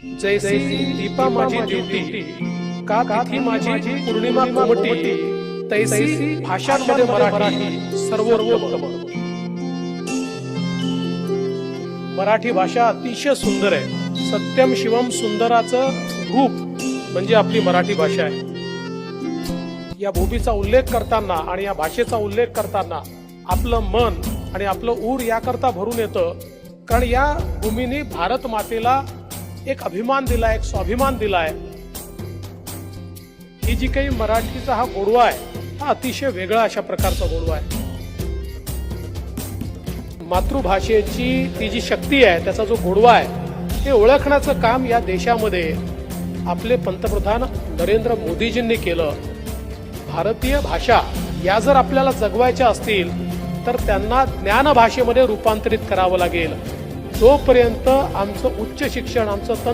जैसी दीपा माझी ड्युटी का तिथी माझी पौर्णिमा कोमटी तैसी भाषांमध्ये मराठी सर्वोत्तम। मराठी भाषा अतिशय सुंदर आहे। सत्यम शिवम सुंदराचं रूप म्हणजे आपली मराठी भाषा आहे। या भूमीचा उल्लेख करताना आणि या भाषेचा उल्लेख करताना आपलं मन आणि आपलं ऊर याकरता भरून येतं, कारण या भूमीने भारत मातेला एक अभिमान दिलाय, एक स्वाभिमान दिलाय। ही जी काही मराठीचा हा गोडवा आहे हा अतिशय वेगळा अशा प्रकारचा गोडवा आहे। मातृभाषेची ती जी शक्ती आहे, त्याचा जो गोडवा आहे, हे ओळखण्याचं काम या देशामध्ये आपले पंतप्रधान नरेंद्र मोदीजींनी केलं। भारतीय भाषा या जर आपल्याला जगवायच्या असतील तर त्यांना ज्ञान भाषेमध्ये रूपांतरित करावं लागेल। जोपर्यंत आमचं उच्च शिक्षण, आमचं